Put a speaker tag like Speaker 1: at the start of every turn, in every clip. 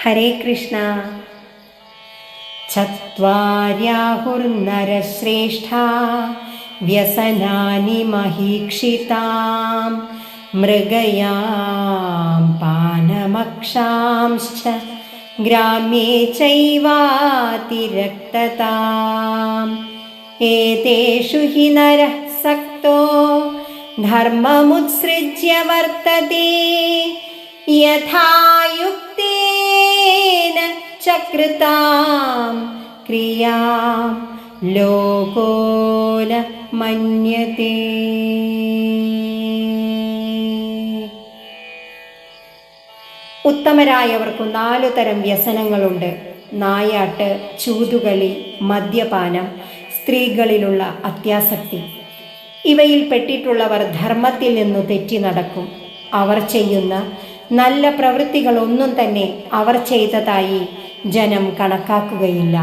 Speaker 1: ഹരേ Krishna. ചത്വാര്യാഹുർനരശ്രേഷ്ഠാ വ്യസനാനി മഹീക്ഷിതാം മൃഗയാം പാനമക്ഷാംശ്ച ഗ്രാമ്യേ ചൈവാതിരക്തതാം ഏതേഷു he നരഃ സക്തോ ധർമ്മമുത്സൃജ്യ വർത്തതേ യഥാ യുക്തേന ചകൃതാം ക്രിയാം ലോകോ ന മന്യതേ. ഉത്തമരായവർക്കു 4 തരം വ്യസനങ്ങളുണ്ട്: നായാട്ട്, ചൂതുകളി, മദ്യപാനം, സ്ത്രീകളിലുള്ള അത്യാസക്തി. ഇവയിൽ പെട്ടിട്ടുള്ളവർ ധർമ്മത്തിൽ നിന്നു തെറ്റി നടക്കും. അവർ ചെയ്യുന്ന നല്ല പ്രവൃത്തികളൊന്നും തന്നെ അവർ ചെയ്തതായി ജനം കണക്കാക്കുകയില്ല.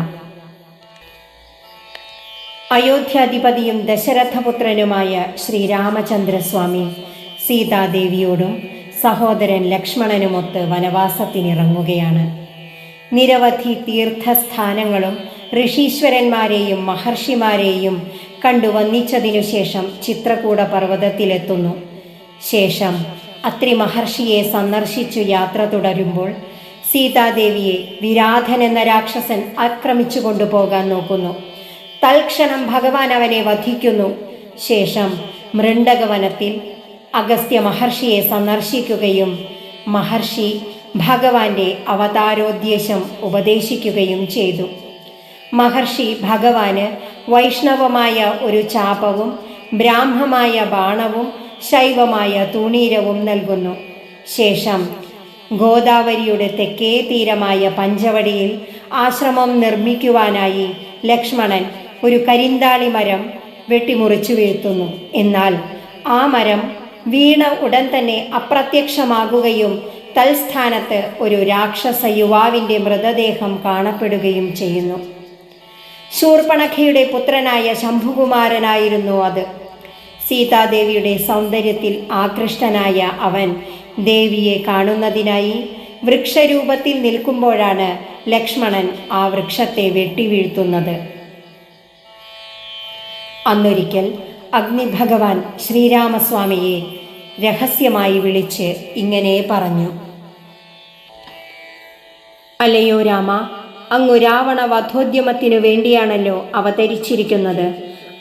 Speaker 1: അയോധ്യാധിപതിയും ദശരഥപുത്രനുമായ ശ്രീരാമചന്ദ്രസ്വാമി സീതാദേവിയോടും സഹോദരൻ ലക്ഷ്മണനുമൊത്ത് വനവാസത്തിനിറങ്ങുകയാണ്. നിരവധി തീർത്ഥസ്ഥാനങ്ങളും ഋഷീശ്വരന്മാരെയും മഹർഷിമാരെയും കണ്ടു വന്നിച്ചതിനു ശേഷം ചിത്രകൂട പർവ്വതത്തിലെത്തുന്നു. ശേഷം അത്രി മഹർഷിയെ സന്ദർശിച്ചു യാത്ര തുടരുമ്പോൾ സീതാദേവിയെ വിരാധൻ എന്ന രാക്ഷസൻ ആക്രമിച്ചു കൊണ്ടുപോകാൻ നോക്കുന്നു. തൽക്ഷണം ഭഗവാൻ അവനെ വധിക്കുന്നു. ശേഷം മൃണ്ഡകവനത്തിൽ അഗസ്ത്യ മഹർഷിയെ സന്ദർശിക്കുകയും മഹർഷി ഭഗവാന്റെ അവതാരോദ്ദേശം ഉപദേശിക്കുകയും ചെയ്തു. മഹർഷി ഭഗവാന് വൈഷ്ണവമായ ഒരു ചാപവും ബ്രാഹ്മമായ ബാണവും ശൈവമായ തൂണീരവും നൽകുന്നു. ശേഷം ഗോദാവരിയുടെ തെക്കേ തീരമായ പഞ്ചവടിയിൽ ആശ്രമം നിർമ്മിക്കുവാനായി ലക്ഷ്മണൻ ഒരു കരിന്താളി മരം വെട്ടിമുറിച്ചു വീഴ്ത്തുന്നു. എന്നാൽ ആ മരം വീണ ഉടൻ തന്നെ അപ്രത്യക്ഷമാകുകയും തൽസ്ഥാനത്ത് ഒരു രാക്ഷസ യുവാവിൻ്റെ മൃതദേഹം കാണപ്പെടുകയും ചെയ്യുന്നു. ശൂർപ്പണഖയുടെ പുത്രനായ ശംഭുകുമാരനായിരുന്നു അത്. സീതാദേവിയുടെ സൗന്ദര്യത്തിൽ ആകൃഷ്ടനായ അവൻ ദേവിയെ കാണുന്നതിനായി വൃക്ഷരൂപത്തിൽ നിൽക്കുമ്പോഴാണ് ലക്ഷ്മണൻ ആ വൃക്ഷത്തെ വെട്ടിവീഴ്ത്തുന്നത്. അന്നൊരിക്കൽ അഗ്നിഭഗവാൻ ശ്രീരാമസ്വാമിയെ രഹസ്യമായി വിളിച്ച് ഇങ്ങനെ പറഞ്ഞു: അല്ലയോ രാമ, അങ്ങു രാവണ വധോദ്യമത്തിനു വേണ്ടിയാണല്ലോ അവതരിച്ചിരിക്കുന്നത്.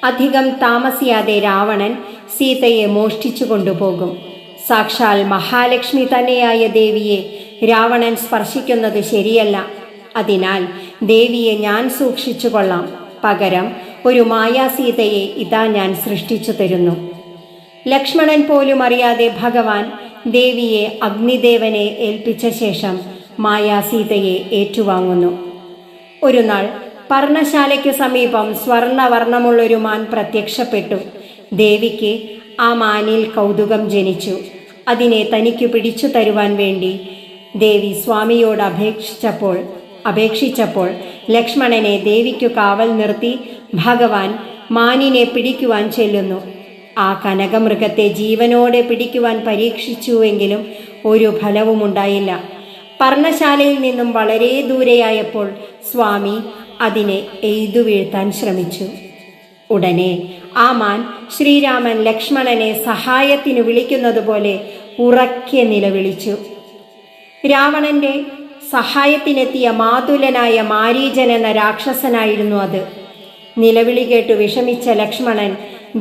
Speaker 1: അധികം താമസിയാതെ രാവണൻ സീതയെ മോഷ്ടിച്ചു കൊണ്ടുപോകും. സാക്ഷാൽ മഹാലക്ഷ്മി തന്നെയായ ദേവിയെ രാവണൻ സ്പർശിക്കുന്നത് ശരിയല്ല. അതിനാൽ ദേവിയെ ഞാൻ സൂക്ഷിച്ചു കൊള്ളാം. പകരം ഒരു മായാസീതയെ ഇതാ ഞാൻ സൃഷ്ടിച്ചു തരുന്നു. ലക്ഷ്മണൻ പോലും അറിയാതെ ഭഗവാൻ ദേവിയെ അഗ്നിദേവനെ ഏൽപ്പിച്ച ശേഷം മായാസീതയെ ഏറ്റുവാങ്ങുന്നു. ഒരു നാൾ പർണശാലയ്ക്കു സമീപം സ്വർണവർണ്ണമുള്ളൊരു മാൻ പ്രത്യക്ഷപ്പെട്ടു. ദേവിക്ക് ആ മാനിൽ കൗതുകം ജനിച്ചു. അതിനെ തനിക്കു പിടിച്ചു തരുവാൻ വേണ്ടി ദേവി സ്വാമിയോട് അപേക്ഷിച്ചപ്പോൾ ലക്ഷ്മണനെ ദേവിക്കു കാവൽ നിർത്തി ഭഗവാൻ മാനിനെ പിടിക്കുവാൻ ചെല്ലുന്നു. ആ കനകമൃഗത്തെ ജീവനോടെ പിടിക്കുവാൻ പരീക്ഷിച്ചുവെങ്കിലും ഒരു ഫലവുമുണ്ടായില്ല. പർണശാലയിൽ നിന്നും വളരെ ദൂരെയായപ്പോൾ സ്വാമി അതിനെ എയ്തു വീഴ്ത്താൻ ശ്രമിച്ചു. ഉടനെ ആ മാൻ ശ്രീരാമൻ ലക്ഷ്മണനെ സഹായത്തിനു വിളിക്കുന്നത് പോലെ ഉറക്കെ നിലവിളിച്ചു. രാവണന്റെ സഹായത്തിനെത്തിയ മാതുലനായ മാരീചൻ എന്ന രാക്ഷസനായിരുന്നു അത്. നിലവിളി കേട്ടു വിഷമിച്ച ലക്ഷ്മണൻ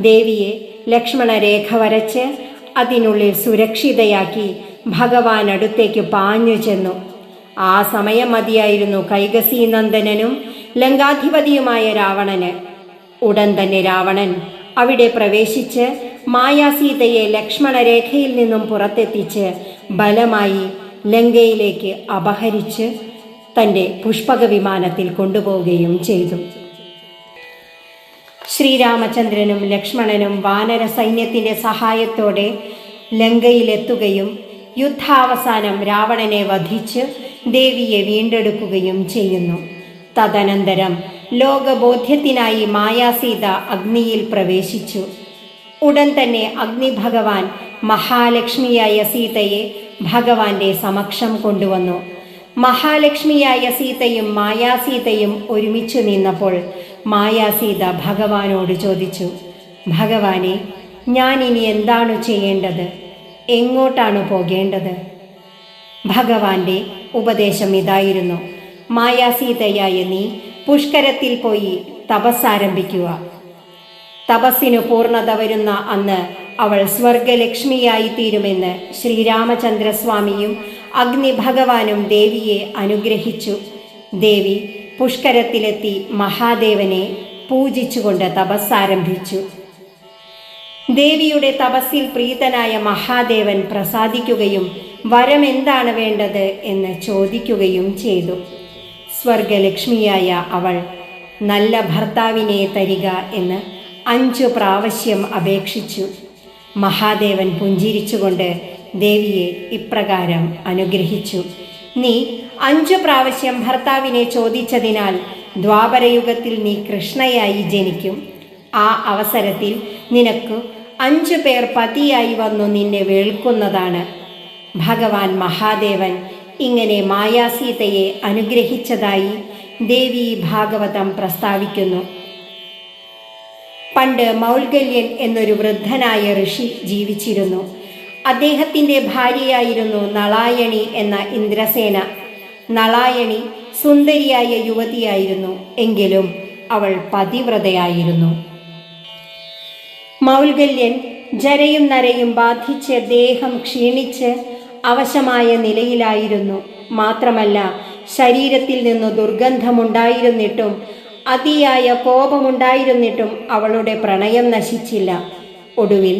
Speaker 1: ദേവിയെ ലക്ഷ്മണരേഖ വരച്ച് അതിനുള്ളിൽ സുരക്ഷിതയാക്കി ഭഗവാൻ അടുത്തേക്ക് പാഞ്ഞു ചെന്നു. ആ സമയം മതിയായിരുന്നു കൈകസീനന്ദനനും ലങ്കാധിപതിയുമായ രാവണന്. ഉടൻ തന്നെ രാവണൻ അവിടെ പ്രവേശിച്ച് മായാസീതയെ ലക്ഷ്മണരേഖയിൽ നിന്നും പുറത്തെത്തിച്ച് ബലമായി ലങ്കയിലേക്ക് അപഹരിച്ച് തൻ്റെ പുഷ്പക വിമാനത്തിൽ കൊണ്ടുപോവുകയും ചെയ്തു. ശ്രീരാമചന്ദ്രനും ലക്ഷ്മണനും വാനര സൈന്യത്തിൻ്റെ സഹായത്തോടെ ലങ്കയിലെത്തുകയും യുദ്ധാവസാനം രാവണനെ വധിച്ച് ദേവിയെ വീണ്ടെടുക്കുകയും ചെയ്യുന്നു. തദനന്തരം ലോകബോധ്യത്തിനായി മായാസീത അഗ്നിയിൽ പ്രവേശിച്ചു. ഉടൻ തന്നെ അഗ്നിഭഗവാൻ മഹാലക്ഷ്മിയായ സീതയെ ഭഗവാന്റെ സമക്ഷം കൊണ്ടുവന്നു. മഹാലക്ഷ്മിയായ സീതയും മായാസീതയും ഒരുമിച്ചു നിന്നപ്പോൾ മായാസീത ഭഗവാനോട് ചോദിച്ചു, ഭഗവാനെ, ഞാൻ ഇനി എന്താണ് ചെയ്യേണ്ടത്? എങ്ങോട്ടാണ് പോകേണ്ടത്? ഭഗവാന്റെ ഉപദേശം ഇതായിരുന്നു, മായാസീതയായ നീ പുഷ്കരത്തിൽ പോയി തപസ്സാരംഭിക്കുക. തപസ്സിനു പൂർണ്ണത വരുന്ന അന്ന് അവൾ സ്വർഗലക്ഷ്മിയായി തീരുമെന്ന് ശ്രീരാമചന്ദ്രസ്വാമിയും അഗ്നി ഭഗവാനും ദേവിയെ അനുഗ്രഹിച്ചു. ദേവി പുഷ്കരത്തിലെത്തി മഹാദേവനെ പൂജിച്ചുകൊണ്ട് തപസ്സാരംഭിച്ചു. ദേവിയുടെ തപസ്സിൽ പ്രീതനായ മഹാദേവൻ പ്രസാദിക്കുകയും വരം എന്താണ് വേണ്ടത് എന്ന് ചോദിക്കുകയും ചെയ്തു. സ്വർഗലക്ഷ്മിയായ അവൾ നല്ല ഭർത്താവിനെ തരിക എന്ന് 5 പ്രാവശ്യം അപേക്ഷിച്ചു. മഹാദേവൻ പുഞ്ചിരിച്ചുകൊണ്ട് ദേവിയെ ഇപ്രകാരം അനുഗ്രഹിച്ചു, നീ 5 പ്രാവശ്യം ഭർത്താവിനെ ചോദിച്ചതിനാൽ ദ്വാപരയുഗത്തിൽ നീ കൃഷ്ണയായി ജനിക്കും. ആ അവസരത്തിൽ നിനക്ക് 5 പേർ പതിയായി വന്നു നിന്നെ വേൾക്കുന്നതാണ്. ഭഗവാൻ മഹാദേവൻ ഇങ്ങനെ മായാസീതയെ അനുഗ്രഹിച്ചതായി ദേവി ഭാഗവതം പ്രസ്താവിക്കുന്നു. പണ്ട് മൗൽഗല്യൻ എന്നൊരു വൃദ്ധനായ ഋഷി ജീവിച്ചിരുന്നു. അദ്ദേഹത്തിൻ്റെ ഭാര്യയായിരുന്നു നളായണി എന്ന ഇന്ദ്രസേന. നളായണി സുന്ദരിയായ യുവതിയായിരുന്നു, എങ്കിലും അവൾ പതിവ്രതയായിരുന്നു. മൗൽഗല്യൻ ജരയും നരയും ബാധിച്ച് ദേഹം ക്ഷീണിച്ച് അവശമായ നിലയിലായിരുന്നു. മാത്രമല്ല, ശരീരത്തിൽ നിന്നു ദുർഗന്ധമുണ്ടായിരുന്നിട്ടും അതിയായ കോപമുണ്ടായിരുന്നിട്ടും അവളുടെ പ്രണയം നശിച്ചില്ല. ഒടുവിൽ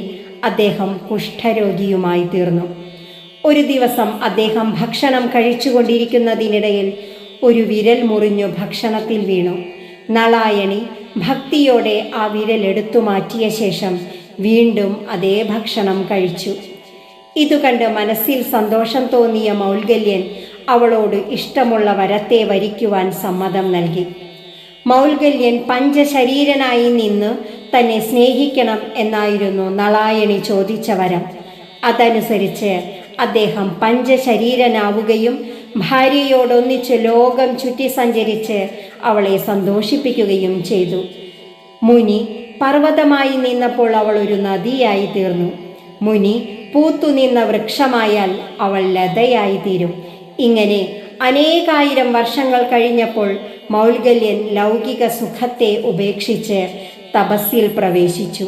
Speaker 1: അദ്ദേഹം കുഷ്ഠരോഗിയുമായി തീർന്നു. ഒരു ദിവസം അദ്ദേഹം ഭക്ഷണം കഴിച്ചുകൊണ്ടിരിക്കുന്നതിനിടയിൽ ഒരു വിരൽ മുറിഞ്ഞു ഭക്ഷണത്തിൽ വീണു. നളായണി ഭക്തിയോടെ ആ വിരൽ എടുത്തു മാറ്റിയ ശേഷം വീണ്ടും അതേ ഭക്ഷണം കഴിച്ചു. ഇതുകണ്ട് മനസ്സിൽ സന്തോഷം തോന്നിയ മൗൽഗല്യൻ അവളോട് ഇഷ്ടമുള്ള വരത്തെ വരിക്കുവാൻ സമ്മതം നൽകി. മൗൽഗല്യൻ പഞ്ചശരീരനായി നിന്ന് തന്നെ സ്നേഹിക്കണം എന്നായിരുന്നു നളായണി ചോദിച്ച വരം. അതനുസരിച്ച് അദ്ദേഹം പഞ്ചശരീരനാവുകയും ഭാര്യയോടൊന്നിച്ച് ലോകം ചുറ്റി സഞ്ചരിച്ച് അവളെ സന്തോഷിപ്പിക്കുകയും ചെയ്തു. മുനി പർവ്വതമായി നിന്നപ്പോൾ അവൾ ഒരു നദിയായി തീർന്നു. മുനി പൂത്തുനിന്ന വൃക്ഷമായാൽ അവൾ ലതയായി തീരും. ഇങ്ങനെ അനേകായിരം വർഷങ്ങൾ കഴിഞ്ഞപ്പോൾ മൗൽഗല്യൻ ലൗകിക സുഖത്തെ ഉപേക്ഷിച്ച് തപസ്സിൽ പ്രവേശിച്ചു.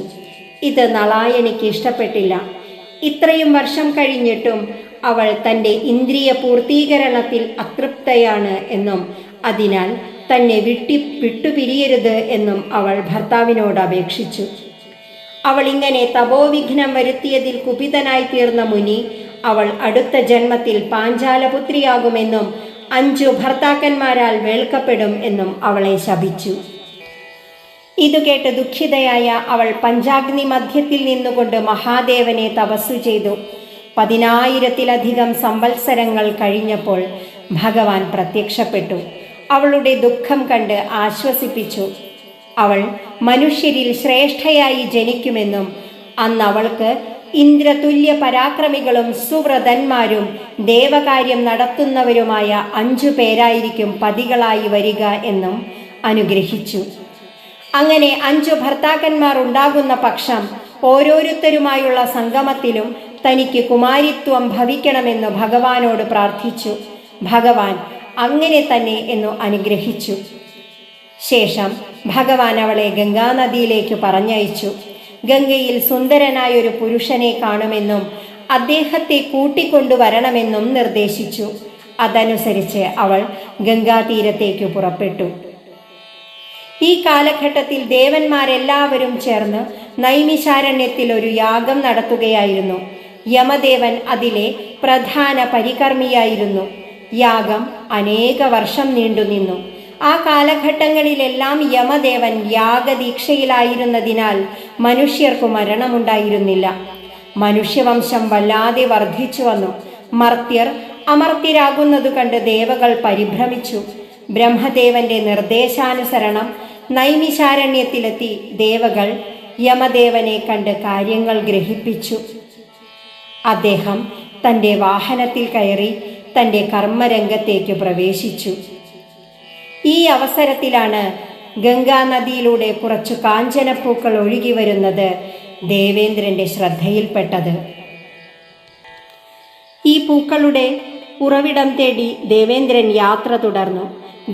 Speaker 1: ഇത് നളായണിക്ക് ഇഷ്ടപ്പെട്ടില്ല. ഇത്രയും വർഷം കഴിഞ്ഞിട്ടും അവൾ തൻ്റെ ഇന്ദ്രിയ പൂർത്തീകരണത്തിൽ അതൃപ്തയാണ് എന്നും അതിനാൽ തന്നെ വിട്ടുപിരിയരുത് എന്നും അവൾ ഭർത്താവിനോട് അപേക്ഷിച്ചു. അവൾ ഇങ്ങനെ തപോവിഘ്നം വരുത്തിയതിൽ കുപിതനായി തീർന്ന മുനി അവൾ അടുത്ത ജന്മത്തിൽ പാഞ്ചാലപുത്രിയാകുമെന്നും 5 ഭർത്താക്കന്മാരാൽ വേൾക്കപ്പെടും എന്നും അവളെ ശപിച്ചു. ഇതു കേട്ട് ദുഃഖിതയായ അവൾ പഞ്ചാഗ്നി മധ്യത്തിൽ നിന്നുകൊണ്ട് മഹാദേവനെ തപസ്സു ചെയ്തു. 10,000-ത്തിലധികം സംവത്സരങ്ങൾ കഴിഞ്ഞപ്പോൾ ഭഗവാൻ പ്രത്യക്ഷപ്പെട്ടു. അവളുടെ ദുഃഖം കണ്ട് ആശ്വസിപ്പിച്ചു. അവൾ മനുഷ്യരിൽ ശ്രേഷ്ഠയായി ജനിക്കുമെന്നും അന്ന് അവൾക്ക് ഇന്ദ്രതുല്യ പരാക്രമികളും സുവ്രതന്മാരും ദേവകാര്യം നടത്തുന്നവരുമായ 5 പേരായിരിക്കും പതികളായി വരിക എന്നും അനുഗ്രഹിച്ചു. അങ്ങനെ 5 ഭർത്താക്കന്മാർ ഉണ്ടാകുന്ന പക്ഷം ഓരോരുത്തരുമായുള്ള സംഗമത്തിലും തനിക്ക് കുമാരിത്വം ഭവിക്കണമെന്ന് ഭഗവാനോട് പ്രാർത്ഥിച്ചു. ഭഗവാൻ അങ്ങനെ തന്നെ എന്നു അനുഗ്രഹിച്ചു. ശേഷം ഭഗവാൻ അവളെ ഗംഗാനദിയിലേക്ക് പറഞ്ഞയച്ചു. ഗംഗയിൽ സുന്ദരനായൊരു പുരുഷനെ കാണുമെന്നും അദ്ദേഹത്തെ കൂട്ടിക്കൊണ്ടുവരണമെന്നും നിർദ്ദേശിച്ചു. അതനുസരിച്ച് അവൾ ഗംഗാതീരത്തേക്ക് പുറപ്പെട്ടു. ഈ കാലഘട്ടത്തിൽ ദേവന്മാരെല്ലാവരും ചേർന്ന് നൈമിശാരണ്യത്തിൽ ഒരു യാഗം നടത്തുകയായിരുന്നു. യമദേവൻ അതിലെ പ്രധാന പരികർമ്മിയായിരുന്നു. യാഗം അനേക വർഷം നീണ്ടുനിന്നു. ആ കാലഘട്ടങ്ങളിലെല്ലാം യമദേവൻ യാഗദീക്ഷയിലായിരുന്നതിനാൽ മനുഷ്യർക്കു മരണമുണ്ടായിരുന്നില്ല. മനുഷ്യവംശം വല്ലാതെ വർദ്ധിച്ചു വന്നു. മർത്യർ അമർത്യരാകുന്നതു കണ്ട് ദേവകൾ പരിഭ്രമിച്ചു. ബ്രഹ്മദേവന്റെ നിർദ്ദേശാനുസരണം നൈമിശാരണ്യത്തിലെത്തി ദേവകൾ യമദേവനെ കണ്ട് കാര്യങ്ങൾ ഗ്രഹിപ്പിച്ചു. അദ്ദേഹം തൻ്റെ വാഹനത്തിൽ കയറി തൻ്റെ കർമ്മരംഗത്തേക്ക് പ്രവേശിച്ചു. ഈ അവസരത്തിലാണ് ഗംഗാനദിയിലൂടെ കുറച്ചു കാഞ്ചനപ്പൂക്കൾ ഒഴുകി വരുന്നത് ദേവേന്ദ്രന്റെ ശ്രദ്ധയിൽപ്പെട്ടത്. ഈ പൂക്കളുടെ ഉറവിടം തേടി ദേവേന്ദ്രൻ യാത്ര തുടർന്നു.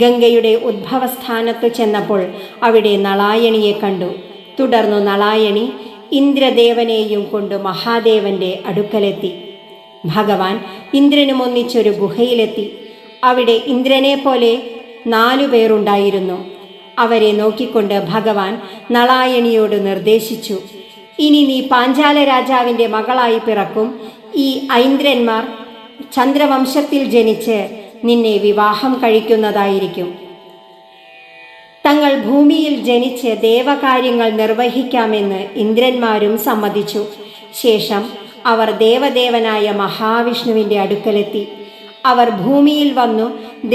Speaker 1: ഗംഗയുടെ ഉദ്ഭവസ്ഥാനത്ത് ചെന്നപ്പോൾ അവിടെ നളായണിയെ കണ്ടു. തുടർന്നു നളായണി ഇന്ദ്രദേവനെയും കൊണ്ട് മഹാദേവന്റെ അടുക്കലെത്തി. ഭഗവാൻ ഇന്ദ്രനും ഒന്നിച്ചൊരു ഗുഹയിലെത്തി. അവിടെ ഇന്ദ്രനെ പോലെ 4 പേരുണ്ടായിരുന്നു. അവരെ നോക്കിക്കൊണ്ട് ഭഗവാൻ നളായണിയോട് നിർദ്ദേശിച്ചു, ഇനി നീ പാഞ്ചാല രാജാവിൻ്റെ മകളായി പിറക്കും. ഈ ഐന്ദ്രന്മാർ ചന്ദ്രവംശത്തിൽ ജനിച്ച് നിന്നെ വിവാഹം കഴിക്കുന്നതായിരിക്കും. തങ്ങൾ ഭൂമിയിൽ ജനിച്ച് ദേവകാര്യങ്ങൾ നിർവഹിക്കാമെന്ന് ഇന്ദ്രന്മാരും സമ്മതിച്ചു. ശേഷം അവർ ദേവദേവനായ മഹാവിഷ്ണുവിൻ്റെ അടുക്കലെത്തി. അവർ ഭൂമിയിൽ വന്നു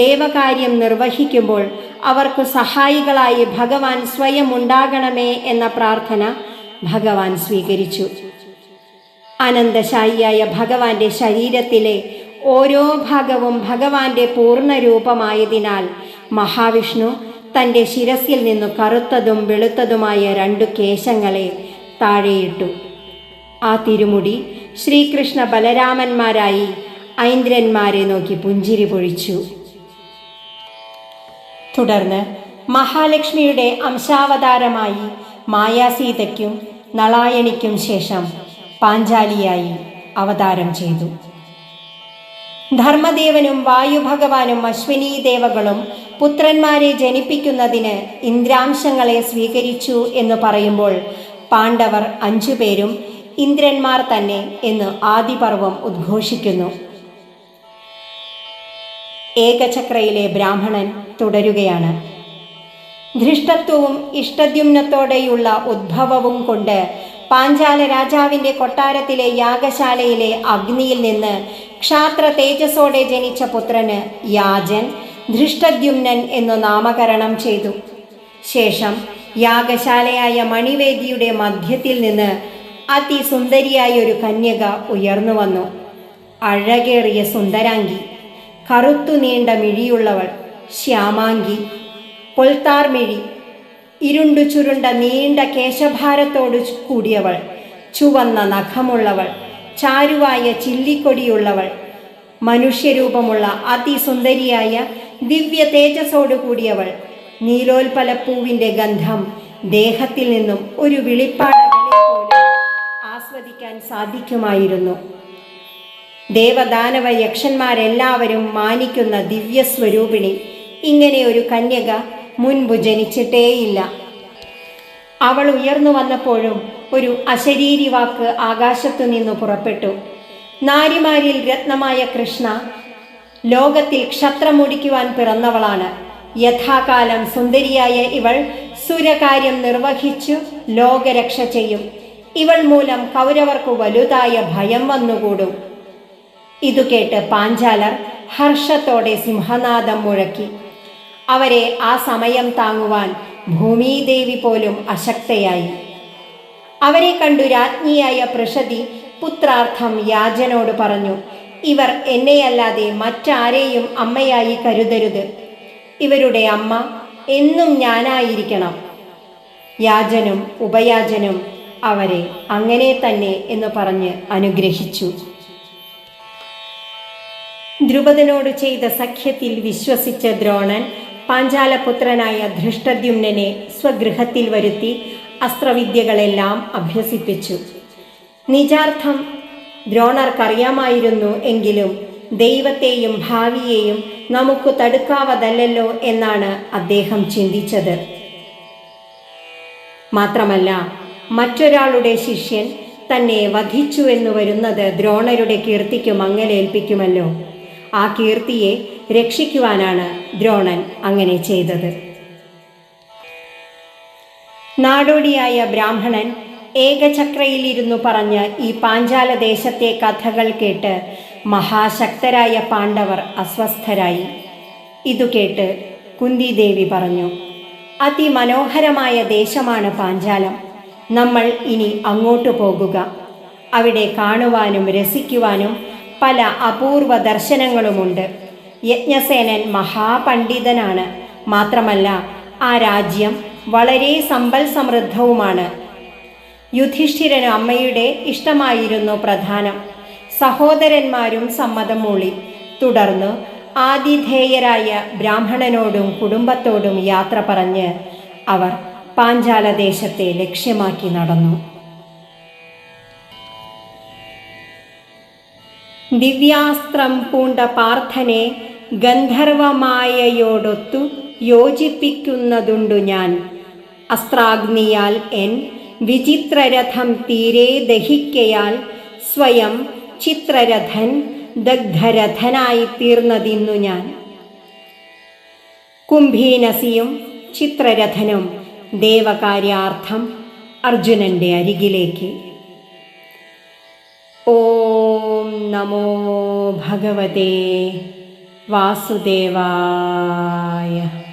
Speaker 1: ദേവകാര്യം നിർവഹിക്കുമ്പോൾ അവർക്ക് സഹായികളായി ഭഗവാൻ സ്വയം ഉണ്ടാകണമേ എന്ന പ്രാർത്ഥന ഭഗവാൻ സ്വീകരിച്ചു. അനന്തശായിയായ ഭഗവാന്റെ ശരീരത്തിലെ ഓരോ ഭാഗവും ഭഗവാന്റെ പൂർണ്ണരൂപമായതിനാൽ മഹാവിഷ്ണു തൻ്റെ ശിരസിൽ നിന്നു കറുത്തതും വെളുത്തതുമായ 2 കേശങ്ങളെ താഴെയിട്ടു. ആ തിരുമുടി ശ്രീകൃഷ്ണ ബലരാമന്മാരായി ഐന്ദ്രന്മാരെ നോക്കി പുഞ്ചിരി പൊഴിച്ചു. തുടർന്ന് മഹാലക്ഷ്മിയുടെ അംശാവതാരമായി മായാസീതയ്ക്കും നളായണിക്കും ശേഷം പാഞ്ചാലിയായി അവതാരം ചെയ്തു. ധർമ്മദേവനും വായുഭഗവാനും അശ്വിനീ ദേവകളും പുത്രന്മാരെ ജനിപ്പിക്കുന്നതിന് ഇന്ദ്രാംശങ്ങളെ സ്വീകരിച്ചു എന്ന് പറയുമ്പോൾ പാണ്ഡവർ 5 പേരും ഇന്ദ്രന്മാർ തന്നെ എന്ന് ആദിപർവം ഉദ്ഘോഷിക്കുന്നു. ഏകചക്രയിലെ ബ്രാഹ്മണൻ തുടരുകയാണ്. ധൃഷ്ടത്വവും ഇഷ്ടദ്യുമ്നത്തോടെയുള്ള ഉദ്ഭവവും കൊണ്ട് പാഞ്ചാല രാജാവിൻ്റെ കൊട്ടാരത്തിലെ യാഗശാലയിലെ അഗ്നിയിൽ നിന്ന് ക്ഷാത്ര തേജസ്സോടെ ജനിച്ച പുത്രന് യാജൻ ധൃഷ്ടദ്യുമ്നൻ എന്നു നാമകരണം ചെയ്തു. ശേഷം യാഗശാലയായ മണിവേദിയുടെ മധ്യത്തിൽ നിന്ന് അതിസുന്ദരിയായ ഒരു കന്യക ഉയർന്നു വന്നു. അഴകേറിയ സുന്ദരാംഗി, കറുത്തു നീണ്ട മിഴിയുള്ളവൾ, ശ്യാമാംഗി, പൊൽത്താർമിഴി, ഇരുണ്ടു ചുരുണ്ട നീണ്ട കേശഭാരത്തോടു കൂടിയവൾ, ചുവന്ന നഖമുള്ളവൾ, ചാരുവായ ചില്ലിക്കൊടിയുള്ളവൾ, മനുഷ്യരൂപമുള്ള അതിസുന്ദരിയായ ദിവ്യ തേജസ്സോടു കൂടിയവൾ, നീലോൽപലപ്പൂവിൻ്റെ ഗന്ധം ദേഹത്തിൽ നിന്നും ഒരു വിളിപ്പാടകലെ പോലും ആസ്വദിക്കാൻ സാധിക്കുമായിരുന്നു. ദേവദാനവ യക്ഷന്മാരെല്ലാവരും മാനിക്കുന്ന ദിവ്യസ്വരൂപിണി, ഇങ്ങനെ ഒരു കന്യക മുൻപ് ജനിച്ചിട്ടേയില്ല. അവൾ ഉയർന്നു വന്നപ്പോഴും ഒരു അശരീരി വാക്ക് ആകാശത്തു നിന്നു പുറപ്പെട്ടു. നാരിമാരിൽ രത്നമായ കൃഷ്ണ ലോകത്തിൽ ക്ഷത്രമുടിക്കുവാൻ പിറന്നവളാണ്. യഥാകാലം സുന്ദരിയായ ഇവൾ സുരകാര്യം നിർവഹിച്ചു ലോകരക്ഷ ചെയ്യും. ഇവൾ മൂലം കൗരവർക്കു വലുതായ ഭയം വന്നുകൂടും. ഇതു കേട്ട് പാഞ്ചാലർ ഹർഷത്തോടെ സിംഹനാദം മുഴക്കി. അവരെ ആ സമയം താങ്ങുവാൻ ഭൂമിദേവി പോലും അശക്തയായി. അവരെ കണ്ടു രാജ്ഞിയായ പൃഷതി പുത്രാർത്ഥം യാജനോട് പറഞ്ഞു, ഇവർ എന്നെയല്ലാതെ മറ്റാരെയും അമ്മയായി കരുതരുത്. ഇവരുടെ അമ്മ എന്നും ഞാനായിരിക്കണം. യാജനും ഉപയാജനും അവരെ അങ്ങനെ തന്നെ എന്ന് പറഞ്ഞ് അനുഗ്രഹിച്ചു. ദ്രുപദനോട് ചെയ്ത സഖ്യത്തിൽ വിശ്വസിച്ച ദ്രോണൻ പാഞ്ചാലപുത്രനായ ധൃഷ്ടദ്യുമ്നനെ സ്വഗൃഹത്തിൽ വരുത്തി അസ്ത്രവിദ്യകളെല്ലാം അഭ്യസിപ്പിച്ചു. നിജാർത്ഥം ദ്രോണർക്കറിയാമായിരുന്നു എങ്കിലും ദൈവത്തെയും ഭാവിയെയും നമുക്ക് തടുക്കാവതല്ലോ എന്നാണ് അദ്ദേഹം ചിന്തിച്ചത്. മാത്രമല്ല, മറ്റൊരാളുടെ ശിഷ്യൻ തന്നെ വധിച്ചു എന്ന് വരുന്നത് ദ്രോണരുടെ കീർത്തിക്ക് മങ്ങലേൽപ്പിക്കുമല്ലോ. ആ കീർത്തിയെ രക്ഷിക്കുവാനാണ് ദ്രോണൻ അങ്ങനെ ചെയ്തത്. നാടോടിയായ ബ്രാഹ്മണൻ ഏകചക്രയിലിരുന്നു പറഞ്ഞ ഈ പാഞ്ചാല ദേശത്തെ കഥകൾ കേട്ട് മഹാശക്തരായ പാണ്ഡവർ അസ്വസ്ഥരായി. ഇതു കേട്ട് കുന്തിദേവി പറഞ്ഞു, അതിമനോഹരമായ ദേശമാണ് പാഞ്ചാലം. നമ്മൾ ഇനി അങ്ങോട്ടു പോകുക. അവിടെ കാണുവാനും രസിക്കുവാനും പല അപൂർവ ദർശനങ്ങളുമുണ്ട്. യജ്ഞസേനൻ മഹാപണ്ഡിതനാണ്. മാത്രമല്ല ആ രാജ്യം വളരെ സമ്പൽ സമൃദ്ധവുമാണ്. യുധിഷ്ഠിരന് അമ്മയുടെ ഇഷ്ടമായിരുന്നു പ്രധാനം. സഹോദരന്മാരും സമ്മതം മൂളി. തുടർന്ന് ആതിഥേയരായ ബ്രാഹ്മണനോടും കുടുംബത്തോടും യാത്ര പറഞ്ഞ് അവർ പാഞ്ചാലദേശത്തെ ലക്ഷ്യമാക്കി നടന്നു. ദിവ്യാസ്ത്രം പൂണ്ട പാർത്ഥനെ ഗന്ധർവമായയോടൊത്തു യോജിപ്പിക്കുന്നതുണ്ടു ഞാൻ. അസ്ത്രാഗ്നിയാൽ എൻ വിചിത്രരഥം തീരെ ദഹിക്കയാൽ സ്വയം ചിത്രരഥൻ ദഗ്ധരഥനായി തീർന്നതിന്നു ഞാൻ. കുംഭീനസിയും ചിത്രരഥനും ദേവകാര്യാർത്ഥം അർജുനന്റെ അരികിലേക്ക്. ഓം നമോ ഭഗവതേ വാസുദേവായ.